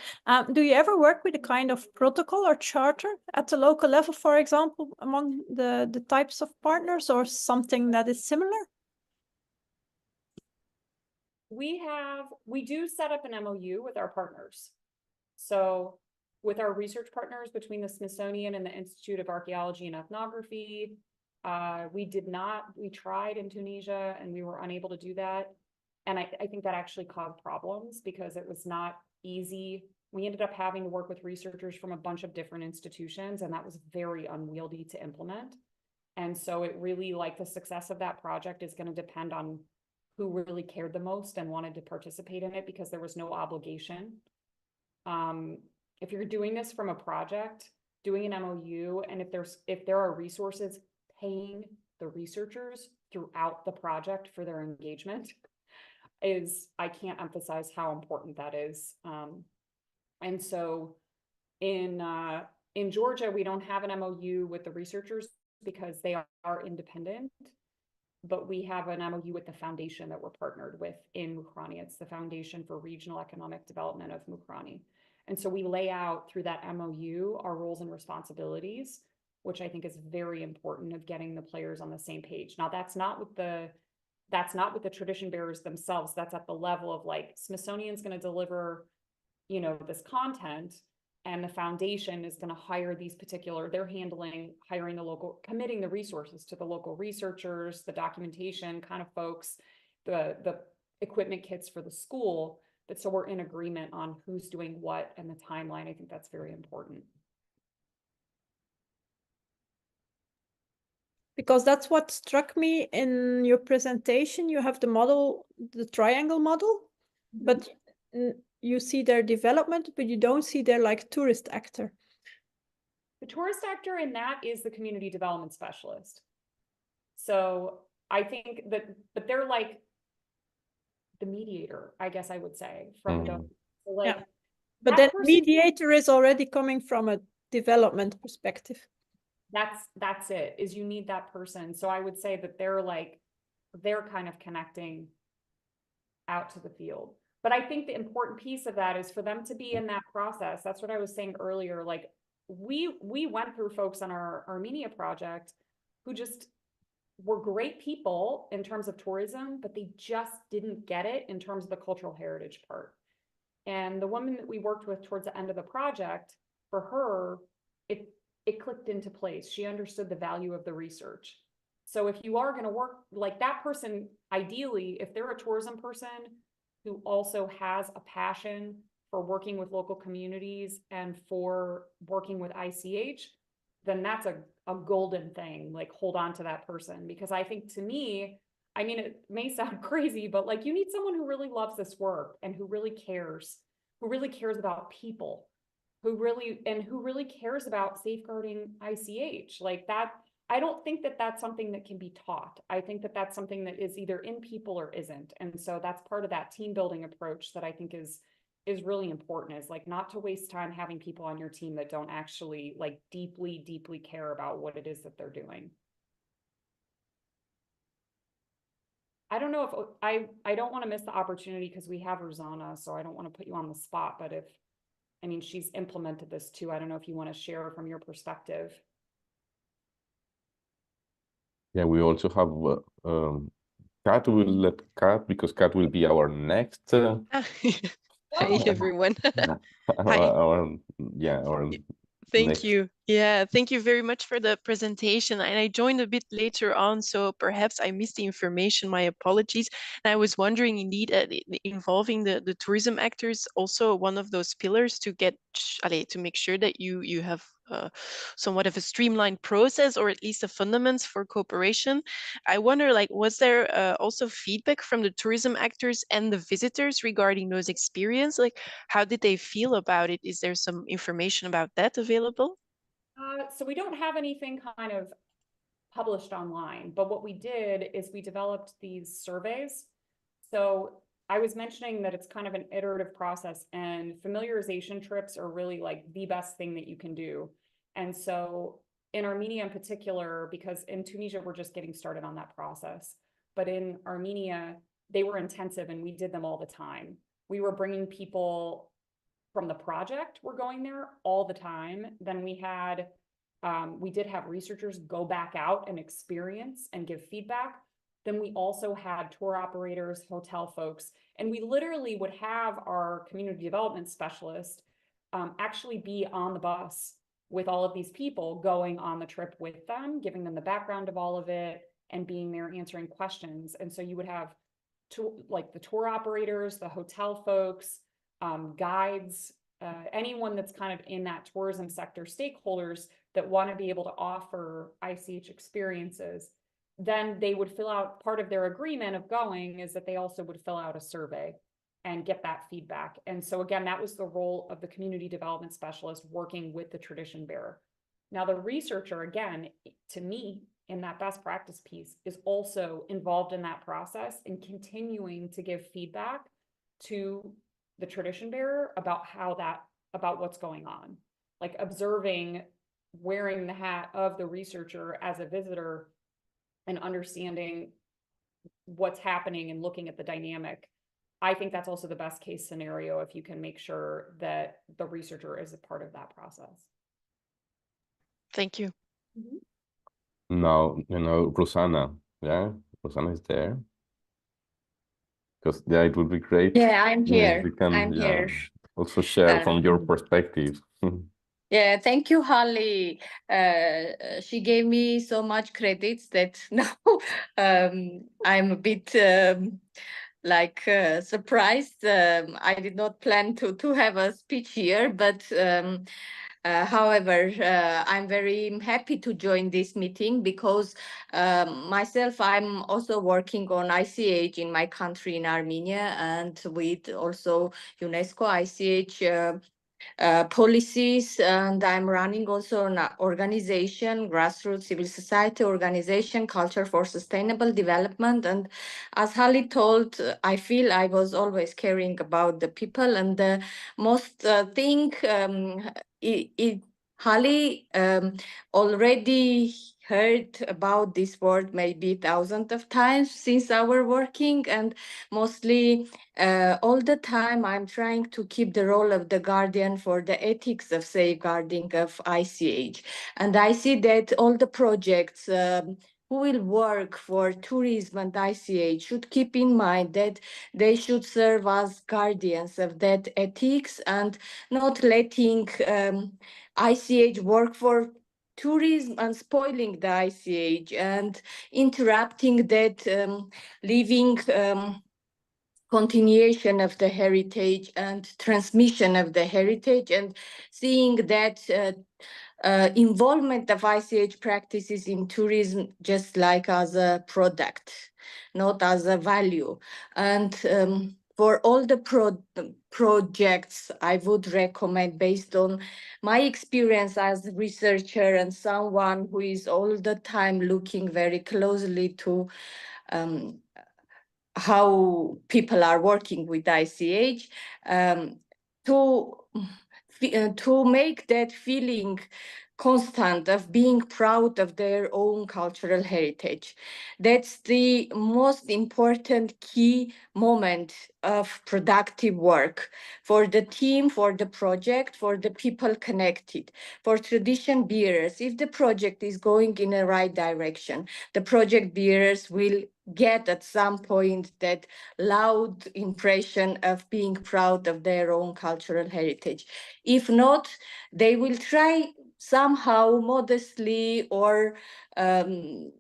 Do you ever work with a kind of protocol or charter at the local level, for example, among the types of partners, or something that is similar? We do set up an MOU with our partners. So with our research partners between the Smithsonian and the Institute of Archaeology and Ethnography, we tried in Tunisia and we were unable to do that. And I think that actually caused problems because it was not easy. We ended up having to work with researchers from a bunch of different institutions, and that was very unwieldy to implement. And so it really, like, the success of that project is going to depend on who really cared the most and wanted to participate in it, because there was no obligation. If you're doing this from a project, doing an MOU, and if there are resources paying the researchers throughout the project for their engagement, I can't emphasize how important that is. And so in Georgia, we don't have an MOU with the researchers because they are independent, but we have an MOU with the foundation that we're partnered with in Mukrani. It's the Foundation for Regional Economic Development of Mukrani. And so we lay out through that MOU our roles and responsibilities, which I think is very important of getting the players on the same page. Now, that's not with the tradition bearers themselves. That's at the level of, like, Smithsonian's going to deliver, this content, and the foundation is going to hire they're hiring the local, committing the resources to the local researchers, the documentation kind of folks, the equipment kits for the school. But so we're in agreement on who's doing what and the timeline. I think that's very important. Because that's what struck me in your presentation. You have the model, the triangle model, but you see their development, but you don't see their, like, tourist actor. The tourist actor in that is the community development specialist. So I think but they're like the mediator, I guess I would say, from the, like, yeah. But that mediator is already coming from a development perspective. That's it, is you need that person. So I would say that they're kind of connecting out to the field. But I think the important piece of that is for them to be in that process. That's what I was saying earlier. Like, we went through folks on our Armenia project who just were great people in terms of tourism, but they just didn't get it in terms of the cultural heritage part. And the woman that we worked with towards the end of the project, for her, it clicked into place. She understood the value of the research. So if you are going to work like that person, ideally, if they're a tourism person who also has a passion for working with local communities and for working with ICH, then that's a golden thing. Like, hold on to that person, because I think, to me, I mean, it may sound crazy, but, like, you need someone who really loves this work and who really cares about people, who really cares about safeguarding ICH. Like that, I don't think that that's something that can be taught. I think that that's something that is either in people or isn't. And so that's part of that team building approach that I think is really important, is, like, not to waste time having people on your team that don't actually, like, deeply care about what it is that they're doing. I don't know if I don't want to miss the opportunity, because we have Rosanna, so I don't want to put you on the spot, but she's implemented this too. I don't know if you want to share from your perspective. Yeah, we also have Kat. Will let Kat, because Kat will be our next. Hi, everyone. Hi. Thank you. Yeah, thank you very much for the presentation. And I joined a bit later on, so perhaps I missed the information. My apologies. And I was wondering, indeed, involving the tourism actors, also one of those pillars to make sure that you have somewhat of a streamlined process, or at least the fundamentals for cooperation. I wonder, like, was there also feedback from the tourism actors and the visitors regarding those experiences? Like, how did they feel about it? Is there some information about that available? So we don't have anything kind of published online, but what we did is we developed these surveys. So I was mentioning that it's kind of an iterative process, and familiarization trips are really, like, the best thing that you can do. And so in Armenia in particular, because in Tunisia, we're just getting started on that process, but in Armenia, they were intensive and we did them all the time. We were bringing people from the project were going there all the time. Then we did have researchers go back out and experience and give feedback. Then we also had tour operators, hotel folks, and we literally would have our community development specialist actually be on the bus with all of these people, going on the trip with them, giving them the background of all of it, and being there answering questions. And so you would have like the tour operators, the hotel folks, guides, anyone that's kind of in that tourism sector, stakeholders that want to be able to offer ICH experiences. Then they would fill out, part of their agreement of going is that they also would fill out a survey and get that feedback. And so again, that was the role of the community development specialist working with the tradition bearer. Now the researcher, again, to me, in that best practice piece, is also involved in that process and continuing to give feedback to the tradition bearer about about what's going on, like observing, wearing the hat of the researcher as a visitor and understanding what's happening and looking at the dynamic. I think that's also the best case scenario if you can make sure that the researcher is a part of that process. Thank you. Mm-hmm. Now, Rosanna, yeah, Rosanna is there. Because yeah, it would be great. Yeah, I'm here. You can, I'm here. also share from your perspective. Yeah, thank you, Halle. She gave me so much credits that now I'm a bit surprised. I did not plan to have a speech here, but however, I'm very happy to join this meeting because myself, I'm also working on ICH in my country, in Armenia, and with also UNESCO ICH policies, and I'm running also an organization, grassroots civil society organization, Culture for Sustainable Development. And as Halle told, I feel I was always caring about the people, and the most thing Halle already heard about this word maybe thousands of times since our working, and mostly all the time I'm trying to keep the role of the guardian for the ethics of safeguarding of ICH. And I see that all the projects who will work for tourism and ICH should keep in mind that they should serve as guardians of that ethics and not letting ICH work for tourism and spoiling the ICH and interrupting that living continuation of the heritage and transmission of the heritage, and seeing that involvement of ICH practices in tourism just like as a product, not as a value. And for all the projects, I would recommend, based on my experience as a researcher and someone who is all the time looking very closely to how people are working with ICH, to make that feeling constant of being proud of their own cultural heritage. That's the most important key moment of productive work for the team, for the project, for the people connected, for tradition bearers. If the project is going in the right direction, the project bearers will get at some point that loud impression of being proud of their own cultural heritage. If not, they will try somehow modestly or in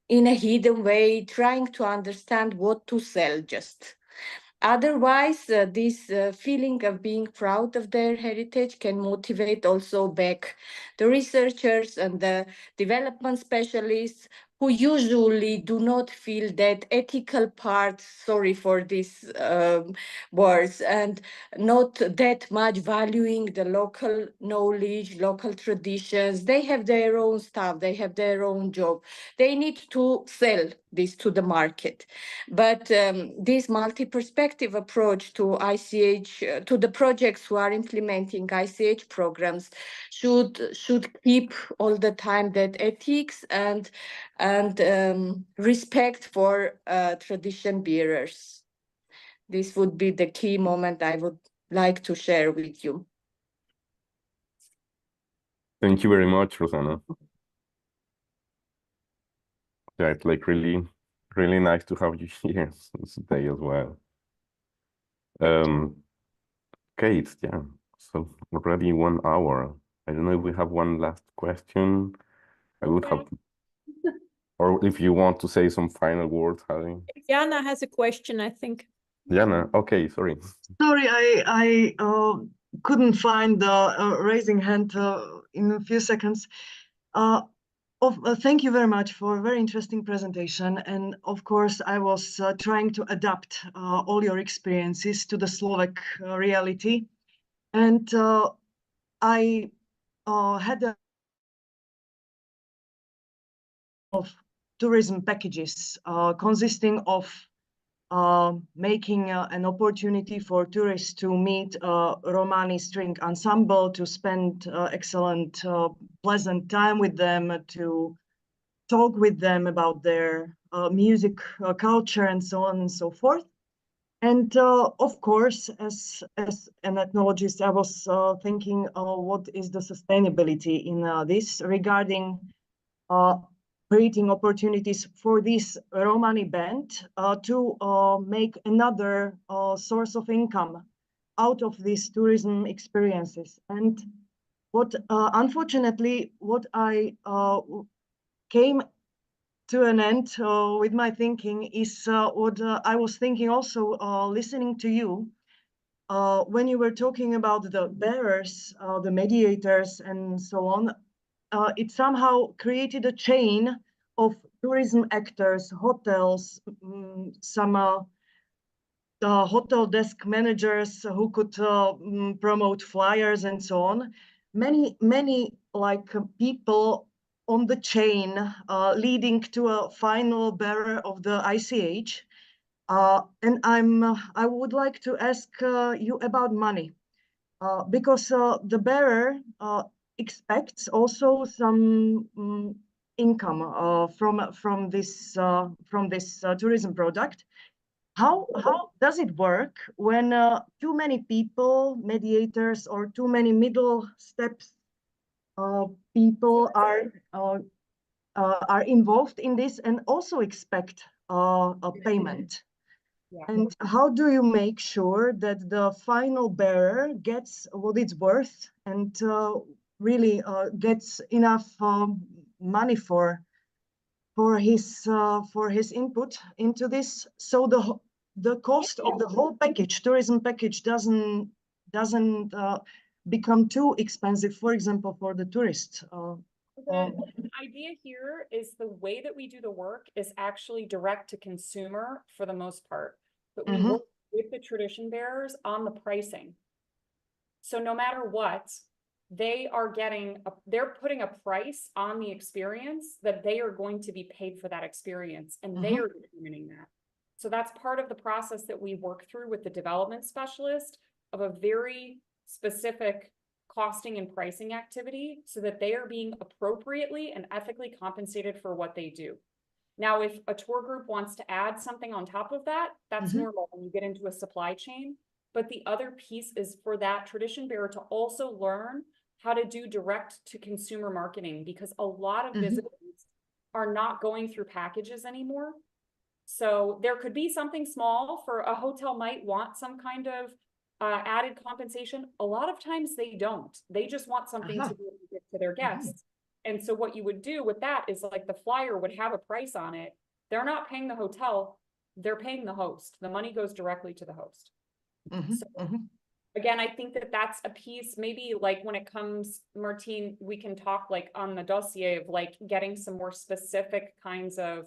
a hidden way, trying to understand what to sell just. Otherwise, this feeling of being proud of their heritage can motivate also back the researchers and the development specialists who usually do not feel that ethical part, sorry for these words, and not that much valuing the local knowledge, local traditions. They have their own stuff, they have their own job. They need to sell this to the market. But this multi-perspective approach to ICH, to the projects who are implementing ICH programs, should keep all the time that ethics and respect for tradition bearers. This would be the key moment I would like to share with you. Thank you very much, Rosanna. Yeah, it's like really nice to have you here today as well. Okay, it's so already 1 hour. I don't know if we have one last question. I would have, or if you want to say some final words, Halle. Jana has a question, I think. Jana, okay, sorry. Sorry, I couldn't find the raising hand in a few seconds. Thank you very much for a very interesting presentation. And of course, I was trying to adapt all your experiences to the Slovak reality. And I had of tourism packages consisting of making an opportunity for tourists to meet Romani string ensemble, to spend excellent, pleasant time with them, to talk with them about their music culture and so on and so forth. And of course, as an ethnologist, I was thinking, what is the sustainability in this regarding creating opportunities for this Romani band to make another source of income out of these tourism experiences. And what unfortunately, what I came to an end with my thinking is what I was thinking also listening to you when you were talking about the bearers, the mediators and so on. It somehow created a chain of tourism actors, hotels, some hotel desk managers who could promote flyers and so on. Many like people on the chain leading to a final bearer of the ICH. And I would like to ask you about money, because the bearer expects also some income from this tourism product. How does it work when too many people, mediators, or too many middle steps people are involved in this and also expect a payment? Yeah. And how do you make sure that the final bearer gets what it's worth and really gets enough money for his input into this, so the cost of the whole package, tourism package, doesn't become too expensive, for example, for the tourist? The idea here is the way that we do the work is actually direct to consumer for the most part, but we work with the tradition bearers on the pricing. So no matter what, they are they're putting a price on the experience that they are going to be paid for that experience, and they are determining that. So that's part of the process that we work through with the development specialist of a very specific costing and pricing activity so that they are being appropriately and ethically compensated for what they do. Now, if a tour group wants to add something on top of that, that's normal when you get into a supply chain. But the other piece is for that tradition bearer to also learn how to do direct to consumer marketing, because a lot of visitors are not going through packages anymore. So there could be something small for a hotel might want some kind of added compensation. A lot of times they don't. They just want something to be able to give to their guests. And so what you would do with that is like the flyer would have a price on it. They're not paying the hotel, they're paying the host. The money goes directly to the host. Again, I think that that's a piece, maybe like when it comes, Martine, we can talk like on the dossier of like getting some more specific kinds of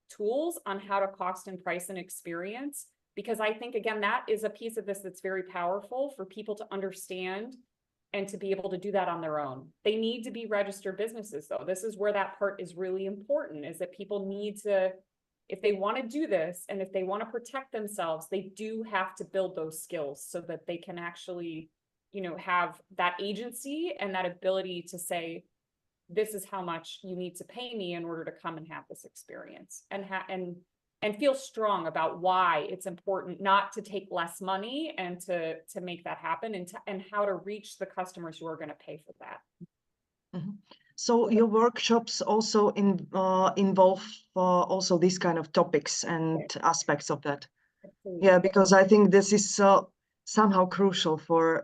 tools on how to cost and price an experience. Because I think, again, that is a piece of this that's very powerful for people to understand and to be able to do that on their own. They need to be registered businesses, though. This is where that part is really important, is that people need to if they want to do this and if they want to protect themselves, they do have to build those skills so that they can actually, you know, have that agency and that ability to say, this is how much you need to pay me in order to come and have this experience, and feel strong about why it's important not to take less money and to make that happen, and how to reach the customers who are going to pay for that. Mm-hmm. So your workshops also involve also these kind of topics and aspects of that. Absolutely. Yeah, because I think this is somehow crucial for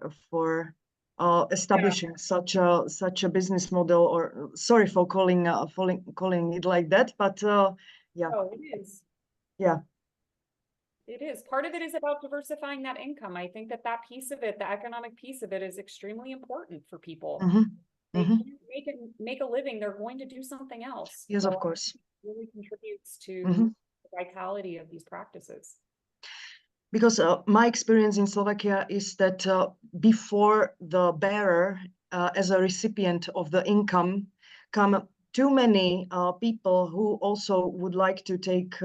establishing such a business model. Or sorry for calling it like that, but yeah. Oh, it is. Yeah. It is. Part of it is about diversifying that income. I think that piece of it, the economic piece of it, is extremely important for people. Mm-hmm. They Mm-hmm. can't make a living, they're going to do something else. Yes, So of course. it really contributes to Mm-hmm. the vitality of these practices. Because my experience in Slovakia is that before the bearer, as a recipient of the income, come too many people who also would like to take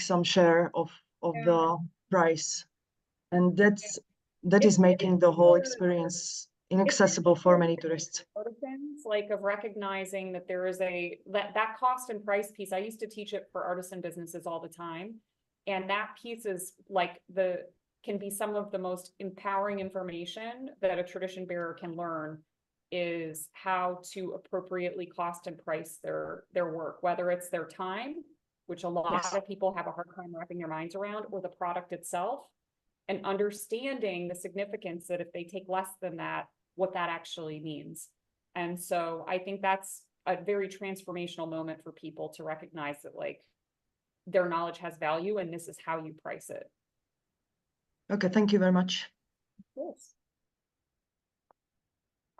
some share of the price, and that is making the whole experience inaccessible for many tourists. Artisans, like, of recognizing that there is that cost and price piece. I used to teach it for artisan businesses all the time. And that piece is like can be some of the most empowering information that a tradition bearer can learn, is how to appropriately cost and price their work, whether it's their time, which a lot of people have a hard time wrapping their minds around, or the product itself, and understanding the significance that if they take less than that, what that actually means. And so I think that's a very transformational moment for people to recognize that, like, their knowledge has value and this is how you price it. Okay, thank you very much. Of course.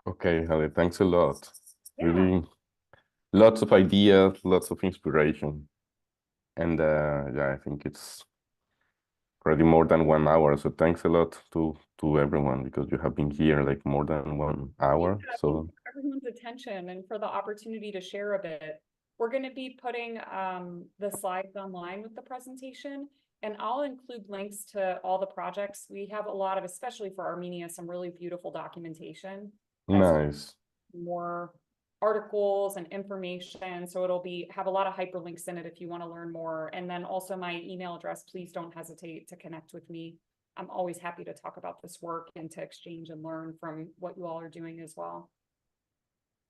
Okay, Halle, thanks a lot. Yeah. Really, lots of ideas, lots of inspiration. And yeah, I think it's already more than 1 hour. So thanks a lot to everyone, because you have been here like more than 1 hour. Yeah, So everyone's attention and for the opportunity to share a bit. We're going to be putting the slides online with the presentation, and I'll include links to all the projects. We have a lot of, especially for Armenia, some really beautiful documentation. nice. More articles and information, so it'll have a lot of hyperlinks in it if you want to learn more. And then also my email address, please don't hesitate to connect with me. I'm always happy to talk about this work and to exchange and learn from what you all are doing as well.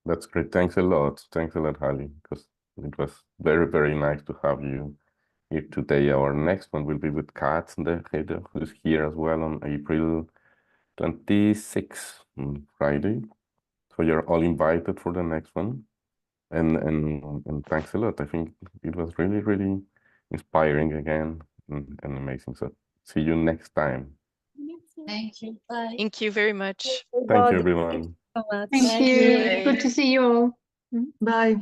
That's great. Thanks a lot. Thanks a lot, Halle, because it was very, very nice to have you here today. Our next one will be with Kat, the head, who's here as well on April 26th, on Friday. So you're all invited for the next one. And thanks a lot. I think it was really, really inspiring again and amazing. So see you next time. Thank you. Bye. Thank you very much. Thank you, everyone. Thank you. Bye. Good to see you all. Bye.